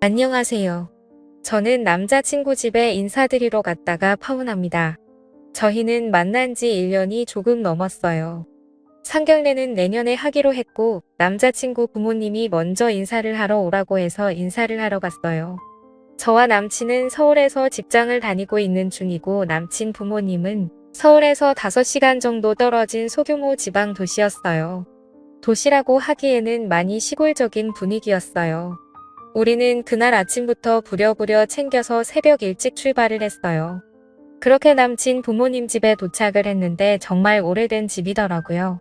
안녕하세요. 저는 남자친구 집에 인사드리러 갔다가 파혼합니다. 저희는 만난 지 1년이 조금 넘었어요. 상견례는 내년에 하기로 했고 남자친구 부모님이 먼저 인사를 하러 오라고 해서 인사를 하러 갔어요. 저와 남친은 서울에서 직장을 다니고 있는 중이고 남친 부모님은 서울에서 5시간 정도 떨어진 소규모 지방 도시였어요. 도시라고 하기에는 많이 시골적인 분위기였어요. 우리는 그날 아침부터 부랴부랴 챙겨서 새벽 일찍 출발을 했어요. 그렇게 남친 부모님 집에 도착을 했는데 정말 오래된 집이더라고요.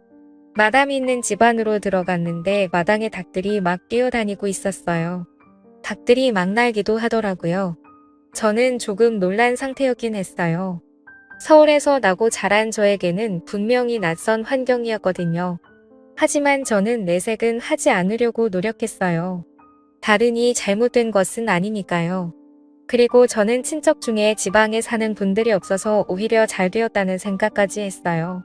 마당이 있는 집 안으로 들어갔는데 마당에 닭들이 막 뛰어다니고 있었어요. 닭들이 막 날기도 하더라고요. 저는 조금 놀란 상태였긴 했어요. 서울에서 나고 자란 저에게는 분명히 낯선 환경이었거든요. 하지만 저는 내색은 하지 않으려고 노력했어요. 다르니 잘못된 것은 아니니까요. 그리고 저는 친척 중에 지방에 사는 분들이 없어서 오히려 잘 되었다는 생각까지 했어요.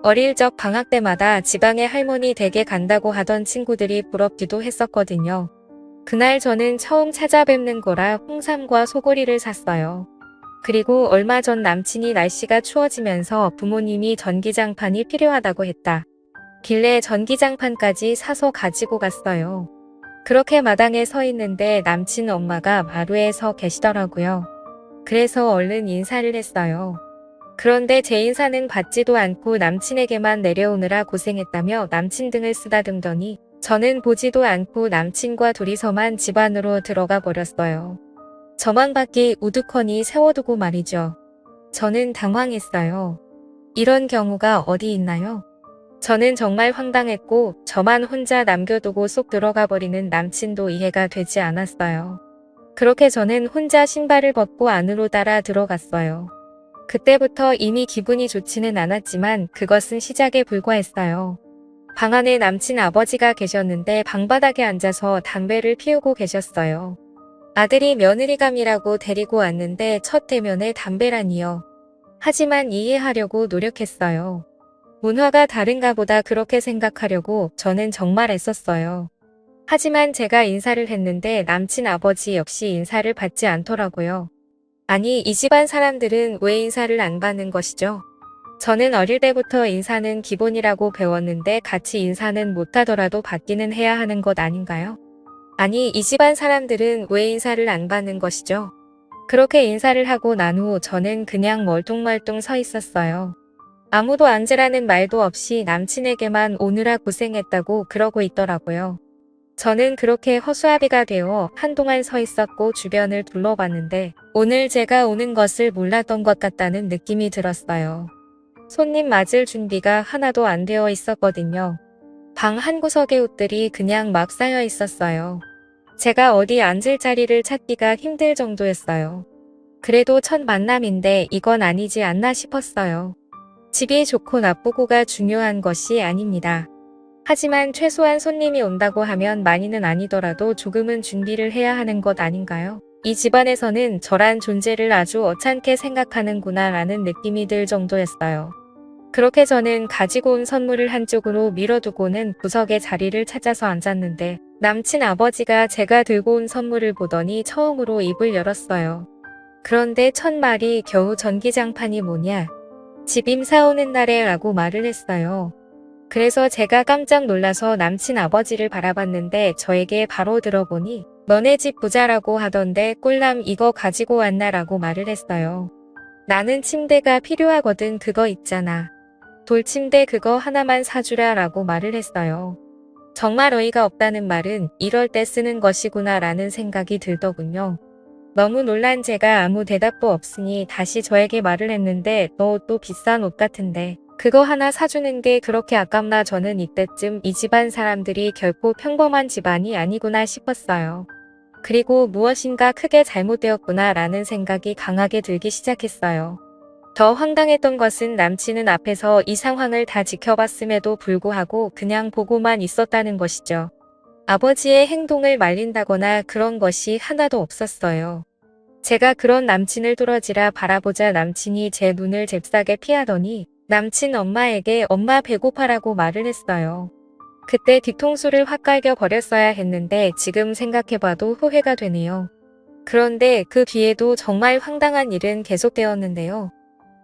어릴 적 방학 때마다 지방에 할머니 댁에 간다고 하던 친구들이 부럽기도 했었거든요. 그날 저는 처음 찾아뵙는 거라 홍삼과 소고리를 샀어요. 그리고 얼마 전 남친이 날씨가 추워지면서 부모님이 전기장판이 필요하다고 했다. 길래 전기장판까지 사서 가지고 갔어요. 그렇게 마당에 서 있는데 남친 엄마가 마루에 서 계시더라고요. 그래서 얼른 인사를 했어요. 그런데 제 인사는 받지도 않고 남친에게만 내려오느라 고생했다며 남친 등을 쓰다듬더니 저는 보지도 않고 남친과 둘이서만 집 안으로 들어가 버렸어요. 저만 밖에 우두커니 세워두고 말이죠. 저는 당황했어요. 이런 경우가 어디 있나요? 저는 정말 황당했고 저만 혼자 남겨두고 쏙 들어가 버리는 남친도 이해가 되지 않았어요. 그렇게 저는 혼자 신발을 벗고 안으로 따라 들어갔어요. 그때부터 이미 기분이 좋지는 않았지만 그것은 시작에 불과했어요. 방 안에 남친 아버지가 계셨는데 방바닥에 앉아서 담배를 피우고 계셨어요. 아들이 며느리감이라고 데리고 왔는데 첫 대면에 담배라니요. 하지만 이해하려고 노력했어요. 문화가 다른가 보다 그렇게 생각하려고 저는 정말 애썼어요. 하지만 제가 인사를 했는데 남친 아버지 역시 인사를 받지 않더라고요. 아니, 이 집안 사람들은 왜 인사를 안 받는 것이죠? 저는 어릴 때부터 인사는 기본이라고 배웠는데 같이 인사는 못하더라도 받기는 해야 하는 것 아닌가요? 아니, 이 집안 사람들은 왜 인사를 안 받는 것이죠? 그렇게 인사를 하고 난 후 저는 그냥 멀뚱멀뚱 서 있었어요. 아무도 앉으라는 말도 없이 남친에게만 오느라 고생했다고 그러고 있더라고요. 저는 그렇게 허수아비가 되어 한동안 서 있었고 주변을 둘러봤는데 오늘 제가 오는 것을 몰랐던 것 같다는 느낌이 들었어요. 손님 맞을 준비가 하나도 안 되어 있었거든요. 방 한구석에 옷들이 그냥 막 쌓여 있었어요. 제가 어디 앉을 자리를 찾기가 힘들 정도였어요. 그래도 첫 만남인데 이건 아니지 않나 싶었어요. 집이 좋고 나쁘고가 중요한 것이 아닙니다. 하지만 최소한 손님이 온다고 하면 많이는 아니더라도 조금은 준비를 해야 하는 것 아닌가요? 이 집안에서는 저란 존재를 아주 어찬게 생각하는구나 라는 느낌이 들 정도였어요. 그렇게 저는 가지고 온 선물을 한쪽으로 밀어두고는 구석에 자리를 찾아서 앉았는데 남친 아버지가 제가 들고 온 선물을 보더니 처음으로 입을 열었어요. 그런데 첫 말이 겨우 전기장판이 뭐냐? 집 임사 오는 날에 라고 말을 했어요. 그래서 제가 깜짝 놀라서 남친 아버지를 바라봤는데 저에게 바로 들어보니 너네 집 부자라고 하던데 꿀남 이거 가지고 왔나 라고 말을 했어요. 나는 침대가 필요하거든 그거 있잖아. 돌침대 그거 하나만 사주라 라고 말을 했어요. 정말 어이가 없다는 말은 이럴 때 쓰는 것이구나 라는 생각이 들더군요. 너무 놀란 제가 아무 대답도 없으니 다시 저에게 말을 했는데 너 옷도 비싼 옷 같은데 그거 하나 사주는 게 그렇게 아깝나. 저는 이때쯤 이 집안 사람들이 결코 평범한 집안이 아니구나 싶었어요. 그리고 무엇인가 크게 잘못되었구나 라는 생각이 강하게 들기 시작했어요. 더 황당했던 것은 남친은 앞에서 이 상황을 다 지켜봤음에도 불구하고 그냥 보고만 있었다는 것이죠. 아버지의 행동을 말린다거나 그런 것이 하나도 없었어요. 제가 그런 남친을 뚫어지라 바라보자 남친이 제 눈을 잽싸게 피하더니 남친 엄마에게 엄마 배고파라고 말을 했어요. 그때 뒤통수를 확 갈겨 버렸어야 했는데 지금 생각해봐도 후회가 되네요. 그런데 그 뒤에도 정말 황당한 일은 계속되었는데요.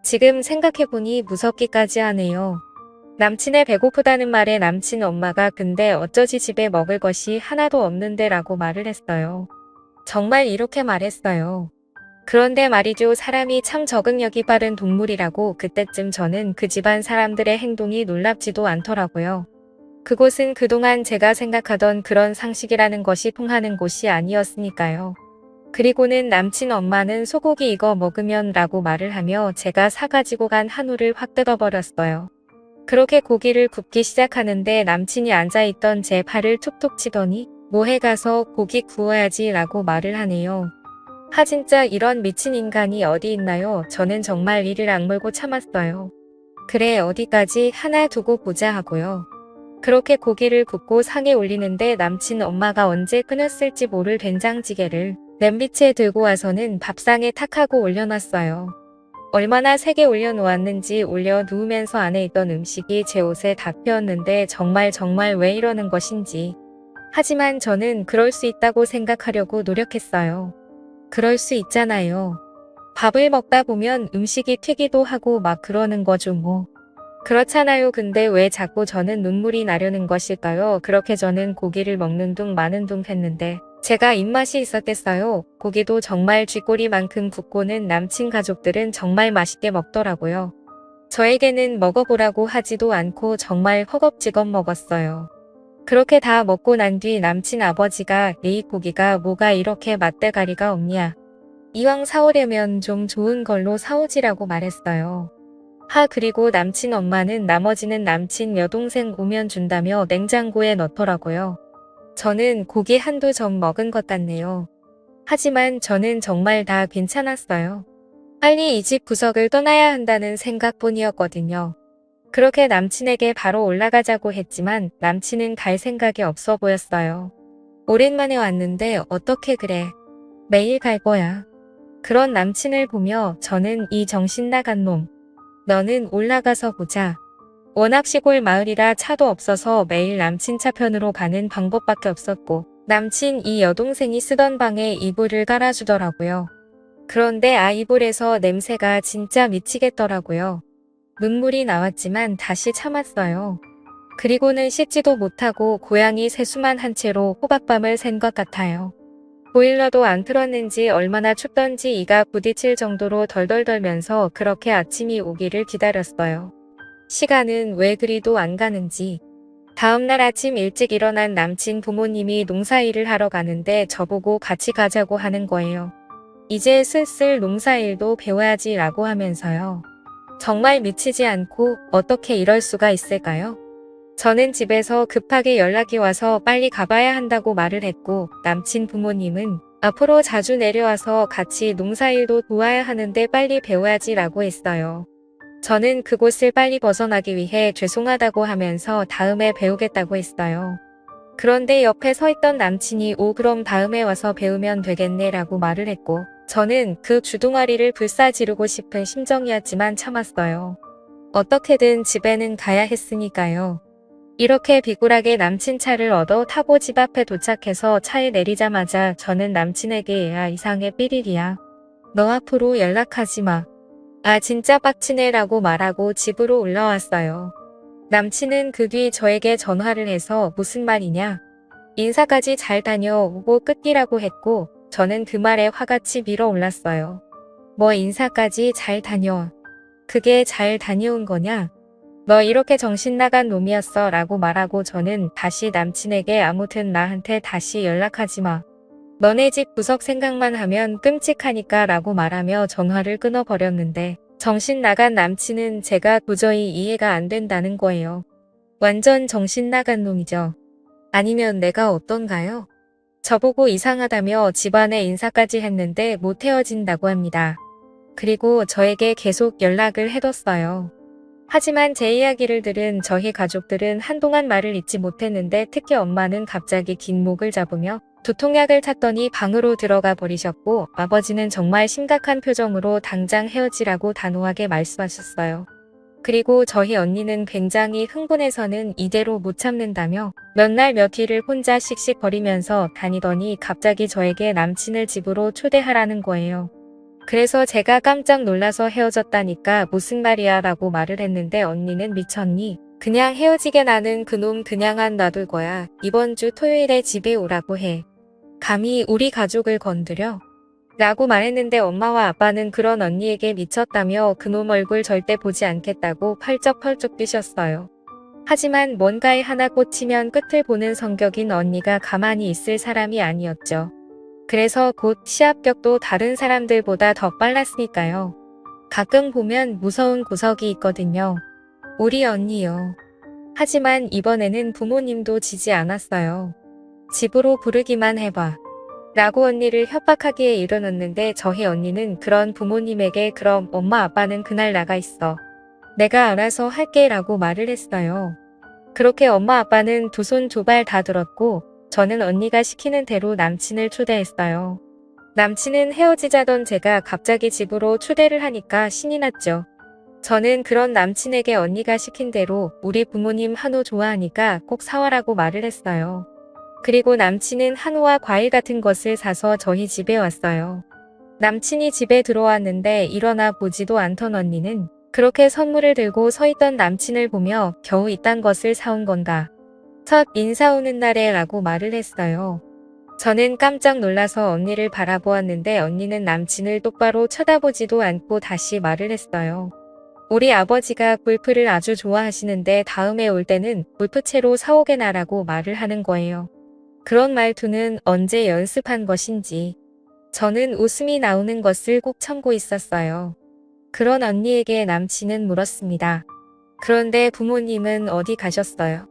지금 생각해보니 무섭기까지 하네요. 남친의 배고프다는 말에 남친 엄마가 근데 어쩌지 집에 먹을 것이 하나도 없는데 라고 말을 했어요. 정말 이렇게 말했어요. 그런데 말이죠. 사람이 참 적응력이 빠른 동물이라고 그때쯤 저는 그 집안 사람들의 행동이 놀랍지도 않더라고요. 그곳은 그동안 제가 생각하던 그런 상식이라는 것이 통하는 곳이 아니었으니까요. 그리고는 남친 엄마는 소고기 이거 먹으면 라고 말을 하며 제가 사가지고 간 한우를 확 뜯어버렸어요. 그렇게 고기를 굽기 시작하는데 남친이 앉아있던 제 팔을 툭툭 치더니 뭐해 가서 고기 구워야지 라고 말을 하네요. 진짜 이런 미친 인간이 어디 있나요? 저는 정말 이를 악물고 참았어요. 그래 어디까지 하나 두고 보자 하고요. 그렇게 고기를 굽고 상에 올리는데 남친 엄마가 언제 끊었을지 모를 된장찌개를 냄비채에 들고 와서는 밥상에 탁 하고 올려놨어요. 얼마나 세게 올려놓았는지 올려 누우면서 안에 있던 음식이 제 옷에 닿혔는데 정말 왜 이러는 것인지. 하지만 저는 그럴 수 있다고 생각하려고 노력했어요. 그럴 수 있잖아요. 밥을 먹다 보면 음식이 튀기도 하고 막 그러는 거죠 뭐. 그렇잖아요. 근데 왜 자꾸 저는 눈물이 나려는 것일까요? 그렇게 저는 고기를 먹는 둥 마는 둥 했는데 제가 입맛이 있었겠어요. 고기도 정말 쥐꼬리만큼 굽고는 남친 가족들은 정말 맛있게 먹더라고요. 저에게는 먹어보라고 하지도 않고 정말 허겁지겁 먹었어요. 그렇게 다 먹고 난 뒤 남친 아버지가 이 고기가 뭐가 이렇게 맛대가리가 없냐. 이왕 사오려면 좀 좋은 걸로 사오지라고 말했어요. 그리고 남친 엄마는 나머지는 남친 여동생 오면 준다며 냉장고에 넣더라고요. 저는 고기 한두 점 먹은 것 같네요. 하지만 저는 정말 다 괜찮았어요. 빨리 이 집 구석을 떠나야 한다는 생각뿐이었거든요. 그렇게 남친에게 바로 올라가자고 했지만 남친은 갈 생각이 없어 보였어요. 오랜만에 왔는데 어떻게 그래? 매일 갈 거야. 그런 남친을 보며 저는 이 정신 나간 놈. 너는 올라가서 보자. 워낙 시골 마을이라 차도 없어서 매일 남친 차 편으로 가는 방법밖에 없었고 남친 이 여동생이 쓰던 방에 이불을 깔아주더라고요. 그런데 이불에서 냄새가 진짜 미치겠더라고요. 눈물이 나왔지만 다시 참았어요. 그리고는 씻지도 못하고 고양이 세수만 한 채로 호박밤을 샌 것 같아요. 보일러도 안 틀었는지 얼마나 춥던지 이가 부딪힐 정도로 덜덜 떨면서 그렇게 아침이 오기를 기다렸어요. 시간은 왜 그리도 안 가는지. 다음날 아침 일찍 일어난 남친 부모님이 농사일을 하러 가는데 저보고 같이 가자고 하는 거예요. 이제 슬슬 농사일도 배워야지 라고 하면서요. 정말 미치지 않고 어떻게 이럴 수가 있을까요? 저는 집에서 급하게 연락이 와서 빨리 가봐야 한다고 말을 했고 남친 부모님은 앞으로 자주 내려와서 같이 농사일도 도와야 하는데 빨리 배워야지 라고 했어요. 저는 그곳을 빨리 벗어나기 위해 죄송하다고 하면서 다음에 배우겠다고 했어요. 그런데 옆에 서 있던 남친이 그럼 다음에 와서 배우면 되겠네 라고 말을 했고 저는 그 주둥아리를 불사지르고 싶은 심정이었지만 참았어요. 어떻게든 집에는 가야 했으니까요. 이렇게 비굴하게 남친 차를 얻어 타고 집 앞에 도착해서 차에 내리자마자 저는 남친에게 이상해 삐리리야. 너 앞으로 연락하지 마. 진짜 빡치네 라고 말하고 집으로 올라왔어요. 남친은 그 뒤 저에게 전화를 해서 무슨 말이냐. 인사까지 잘 다녀오고 끝이라고 했고 저는 그 말에 화같이 밀어올랐어요. 뭐 인사까지 잘 다녀. 그게 잘 다녀온 거냐? 너 이렇게 정신 나간 놈이었어 라고 말하고 저는 다시 남친에게 아무튼 나한테 다시 연락하지 마. 너네 집 구석 생각만 하면 끔찍하니까 라고 말하며 전화를 끊어버렸는데 정신 나간 남친은 제가 도저히 이해가 안 된다는 거예요. 완전 정신 나간 놈이죠. 아니면 내가 어떤가요? 저보고 이상하다며 집안에 인사까지 했는데 못 헤어진다고 합니다. 그리고 저에게 계속 연락을 해뒀어요. 하지만 제 이야기를 들은 저희 가족들은 한동안 말을 잇지 못했는데 특히 엄마는 갑자기 긴 목을 잡으며 두통약을 탔더니 방으로 들어가 버리셨고 아버지는 정말 심각한 표정으로 당장 헤어지라고 단호하게 말씀하셨어요. 그리고 저희 언니는 굉장히 흥분해서는 이대로 못 참는다며 몇 날 며칠을 혼자 씩씩거리면서 다니더니 갑자기 저에게 남친을 집으로 초대하라는 거예요. 그래서 제가 깜짝 놀라서 헤어졌다니까 무슨 말이야 라고 말을 했는데 언니는 미쳤니? 그냥 헤어지게 나는 그놈 그냥 안 놔둘 거야. 이번 주 토요일에 집에 오라고 해. 감히 우리 가족을 건드려? 라고 말했는데 엄마와 아빠는 그런 언니에게 미쳤다며 그놈 얼굴 절대 보지 않겠다고 펄쩍펄쩍 뛰셨어요. 하지만 뭔가에 하나 꽂히면 끝을 보는 성격인 언니가 가만히 있을 사람이 아니었죠. 그래서 곧 시합격도 다른 사람들보다 더 빨랐으니까요. 가끔 보면 무서운 구석이 있거든요. 우리 언니요. 하지만 이번에는 부모님도 지지 않았어요. 집으로 부르기만 해봐. 라고 언니를 협박하기에 이르렀는데 저희 언니는 그런 부모님에게 그럼 엄마 아빠는 그날 나가 있어. 내가 알아서 할게 라고 말을 했어요. 그렇게 엄마 아빠는 두 손 두 발 다 들었고 저는 언니가 시키는 대로 남친을 초대했어요. 남친은 헤어지자던 제가 갑자기 집으로 초대를 하니까 신이 났죠. 저는 그런 남친에게 언니가 시킨 대로 우리 부모님 한우 좋아하니까 꼭 사와라고 말을 했어요. 그리고 남친은 한우와 과일 같은 것을 사서 저희 집에 왔어요. 남친이 집에 들어왔는데 일어나 보지도 않던 언니는 그렇게 선물을 들고 서 있던 남친을 보며 겨우 이딴 것을 사온 건가. 첫 인사 오는 날에 라고 말을 했어요. 저는 깜짝 놀라서 언니를 바라보았는데 언니는 남친을 똑바로 쳐다보지도 않고 다시 말을 했어요. 우리 아버지가 골프를 아주 좋아하시는데 다음에 올 때는 골프채로 사오게나라고 말을 하는 거예요. 그런 말투는 언제 연습한 것인지. 저는 웃음이 나오는 것을 꼭 참고 있었어요. 그런 언니에게 남친은 물었습니다. 그런데 부모님은 어디 가셨어요?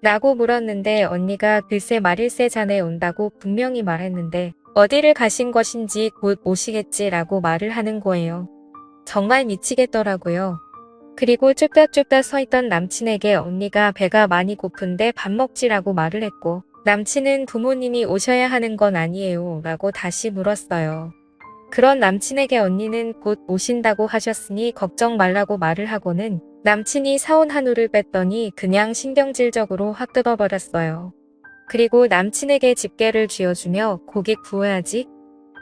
라고 물었는데 언니가 글쎄 말일세 전에 온다고 분명히 말했는데 어디를 가신 것인지 곧 오시겠지라고 말을 하는 거예요. 정말 미치겠더라고요. 그리고 쭈뼛쭈뼛 서 있던 남친에게 언니가 배가 많이 고픈데 밥 먹지라고 말을 했고 남친은 부모님이 오셔야 하는 건 아니에요 라고 다시 물었어요. 그런 남친에게 언니는 곧 오신다고 하셨으니 걱정 말라고 말을 하고는 남친이 사온 한우를 뺐더니 그냥 신경질적으로 확 뜯어버렸어요. 그리고 남친에게 집게를 쥐어주며 고기 구워야지.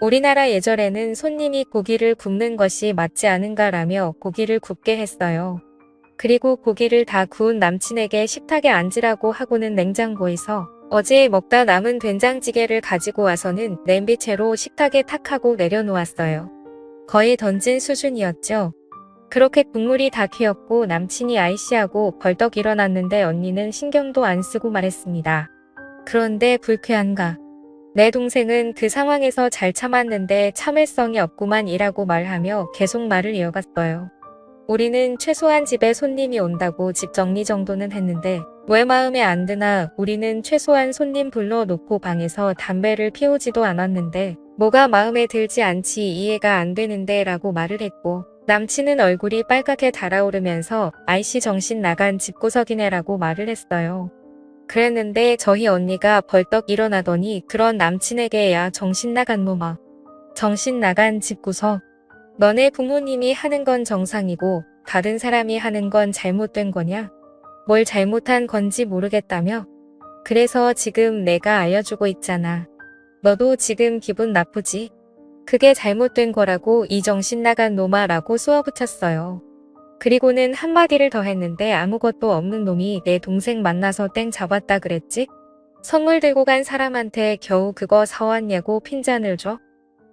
우리나라 예절에는 손님이 고기를 굽는 것이 맞지 않은가라며 고기를 굽게 했어요. 그리고 고기를 다 구운 남친에게 식탁에 앉으라고 하고는 냉장고에서 어제 먹다 남은 된장찌개를 가지고 와서는 냄비채로 식탁에 탁 하고 내려놓았어요. 거의 던진 수준이었죠. 그렇게 국물이 다 튀었고 남친이 아이씨하고 벌떡 일어났는데 언니는 신경도 안 쓰고 말했습니다. 그런데 불쾌한가? 내 동생은 그 상황에서 잘 참았는데 참을성이 없구만 이라고 말하며 계속 말을 이어갔어요. 우리는 최소한 집에 손님이 온다고 집 정리 정도는 했는데 왜 마음에 안 드나. 우리는 최소한 손님 불러놓고 방에서 담배를 피우지도 않았는데 뭐가 마음에 들지 않지 이해가 안 되는데 라고 말을 했고 남친은 얼굴이 빨갛게 달아오르면서 아이씨 정신 나간 집구석이네 라고 말을 했어요. 그랬는데 저희 언니가 벌떡 일어나더니 그런 남친에게 야 정신 나간 놈아. 정신 나간 집구석. 너네 부모님이 하는 건 정상이고 다른 사람이 하는 건 잘못된 거냐? 뭘 잘못한 건지 모르겠다며? 그래서 지금 내가 알려주고 있잖아. 너도 지금 기분 나쁘지? 그게 잘못된 거라고 이 정신 나간 놈아 라고 쏘아붙였어요. 그리고는 한마디를 더 했는데 아무것도 없는 놈이 내 동생 만나서 땡 잡았다 그랬지? 선물 들고 간 사람한테 겨우 그거 사왔냐고 핀잔을 줘?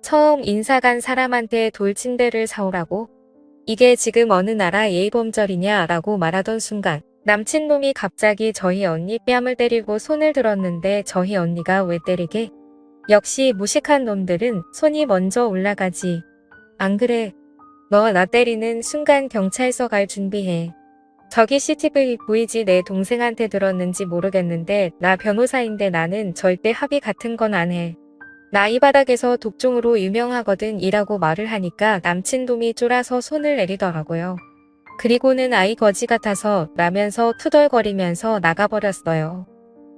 처음 인사 간 사람한테 돌침대를 사오라고? 이게 지금 어느 나라 예의범절이냐 라고 말하던 순간 남친놈이 갑자기 저희 언니 뺨을 때리고 손을 들었는데 저희 언니가 왜 때리게? 역시 무식한 놈들은 손이 먼저 올라가지. 안 그래? 너 나 때리는 순간 경찰서 갈 준비해. 저기 CCTV 보이지? 내 동생한테 들었는지 모르겠는데 나 변호사인데 나는 절대 합의 같은 건 안 해. 나 이 바닥에서 독종으로 유명하거든 이라고 말을 하니까 남친놈이 쫄아서 손을 내리더라고요. 그리고는 아이 거지 같아서 라면서 투덜거리면서 나가버렸어요.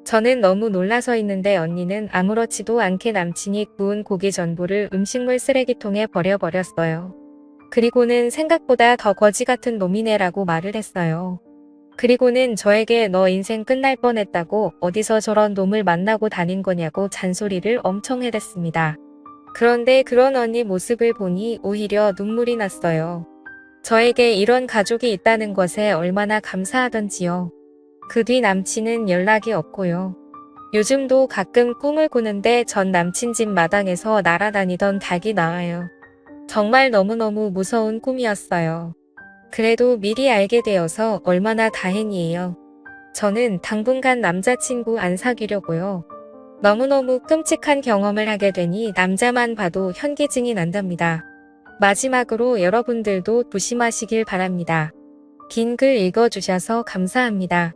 저는 너무 놀라서 있는데 언니는 아무렇지도 않게 남친이 구운 고기 전부를 음식물 쓰레기통에 버려버렸어요. 그리고는 생각보다 더 거지 같은 놈이네라고 말을 했어요. 그리고는 저에게 너 인생 끝날 뻔했다고 어디서 저런 놈을 만나고 다닌 거냐고 잔소리를 엄청 해댔습니다. 그런데 그런 언니 모습을 보니 오히려 눈물이 났어요. 저에게 이런 가족이 있다는 것에 얼마나 감사하던지요. 그 뒤 남친은 연락이 없고요. 요즘도 가끔 꿈을 꾸는데 전 남친 집 마당에서 날아다니던 닭이 나와요. 정말 너무너무 무서운 꿈이었어요. 그래도 미리 알게 되어서 얼마나 다행이에요. 저는 당분간 남자친구 안 사귀려고요. 너무너무 끔찍한 경험을 하게 되니 남자만 봐도 현기증이 난답니다. 마지막으로 여러분들도 조심하시길 바랍니다. 긴 글 읽어주셔서 감사합니다.